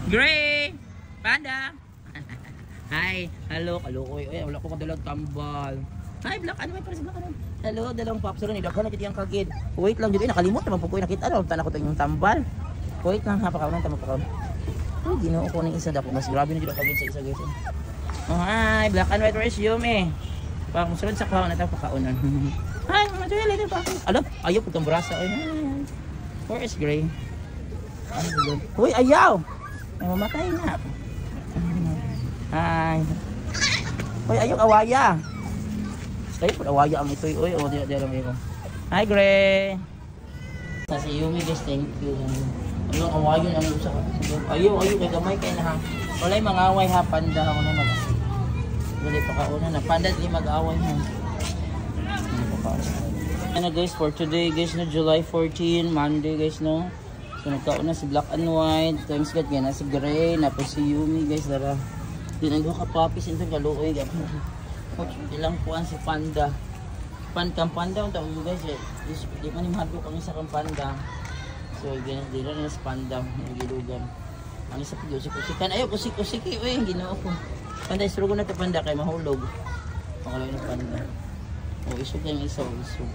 Gray! Panda! Hi! Hello! Kalukoy! Uy, wala ko kadalag tambal. Hi, Black! Ano may para sa Black? Ano? Hello! Dalawang popsolo ni Dakon. Nakita yung kagid. Wait lang dito. Nakalimot naman po ko nakita. Ano? Tanah ko ito yung tambal. Wait lang ha. Pakaunan. Tama pakaunan. Uy, ginoo ko ng isa. Dako. Mas grabe na dito kagid sa isa guys. Oh, hi! Black and white rice yummy. Pakamusunod sa kaon na ito. Pakaunan. Hi! Mga tuwila dito pa. Alam? Ayaw po itong brasa. Where is Gray? Uy, ayaw! Ay, mamatay na. Hi. Uy, ayaw awaya. Stay po, awaya ang ito. Uy, di alam ko. Hi, Gray. Si Yumi, guys, thank you. Ayaw, awayon ang lusa. Ayaw, kay gamay kay na ha. Walay mga away ha, panda. Ako na mag... Wala pa kauna na. Panda, di mag-away ha. Ano guys, for today guys, no, July 14, Monday guys, no. So nagkauna si Black and White, thanks God, gana si Gray, na po si Yumi guys, dara. Di nagwa ka papis, ito kaluoy, guys. Ilang puan si Panda. Panda, ang tawag guys, di man imahadlo kang isa kang Panda. So di rin na si Panda, nagilugan. Ang isa po, si Kusikan, ayaw, kusiki, uy, ginoo ko. Panda, isrugo na ito Panda, kay mahulog. Pangalawin na Panda. O, isog yung isa, isog.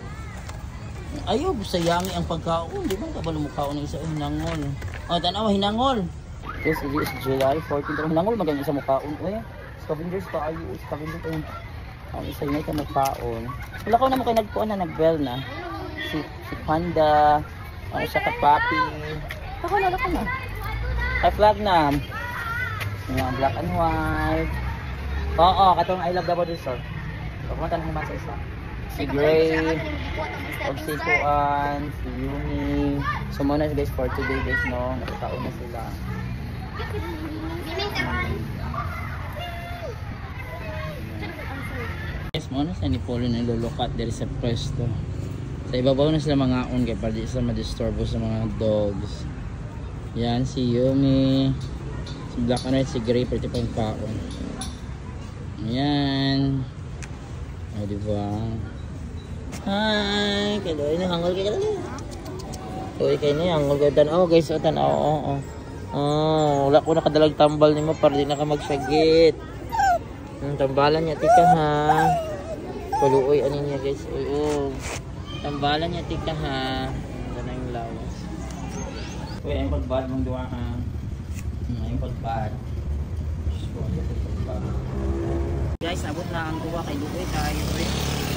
Ayaw, sayangin ang pagkaon. Di ba kabalo mo kaon ng isa? Hinangol. O, tanaw, hinangol. Yes, it is July 14. Pero hinangol, magang isa mo kaon. Uy, scavengers pa ayo. Scavengers pa yung isa niya ito magkaon. Wala ko naman kayo nagpuan na, nag-bell na. Si Panda, siya ka Papi. Lako na. Kay flag na. Yung Black and White. Oo, katong I love the body sir. Pagpunta na naman sa isa. Si Gray, og si Kuan, si Yumi. So muna guys for today guys, no. Nakataon na sila. Yes, muna sa ni Polo na lulukat diri sa pwesto. Sa ibabaw na sila mga on kay para di sila ma-disturbo sa mga dogs. Yan si Yumi, si Black and White, si Gray pati pa yung paon. Ayan. O diba? Hi! Kaya na hangol kayo lang. Uy, kayo na hangol kayo. Tanaw guys, tanaw. Wala ko nakadalag tambal ni mo para di na ka magsagit. Tambalan niya tika ha. Paluoy anin niya guys. Uy, tambalan niya tika ha. Ito na yung lawas. Uy, ayun pagbad mong duwa ha. Ayun pagbad. Guys, abot na ang duwa kay Lugoy tayo.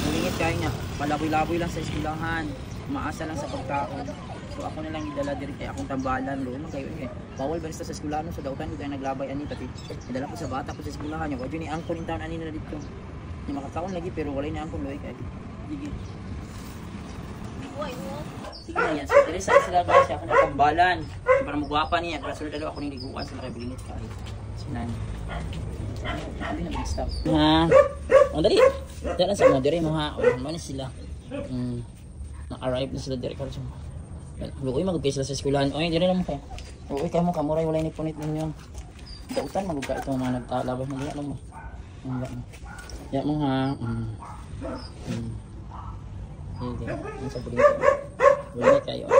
Mulingit kayo nga, palaboy-laboy lang sa eskwelahan, umaasa lang sa pagkaon. So ako na lang idala diri kay akong tambalan lo. Kayo bawal ba sa eskwelahan so dautan ko tayo naglabay ani pati. Idala ko sa bata ko sa eskwelahan yo. Wadyo ni angkon in town ani na dito. Ni makakaon lagi pero wala ni angkon loy kay. Sige. Sige na yan. So diri sa sila guys, ako na tambalan. Para magwapa niya, para sulod ako ning liguan sa kay bilingit kay. Sinan. Hindi na mag-stop. Ha? O, dali. Dala sa mga diri mo ha. O, ano sila? Naka-arrive na sila diri. Lukoy, mag-upay sila sa eskwelahan. O, diri naman kayo. Lukoy, kayo mo, kamuray, wala nipunit ninyo. Dautan, mag-upay ito mga nagtalabas. Hindi, alam mo. Yan mo ha. Hindi, ang sabihin ko. Wala kayo.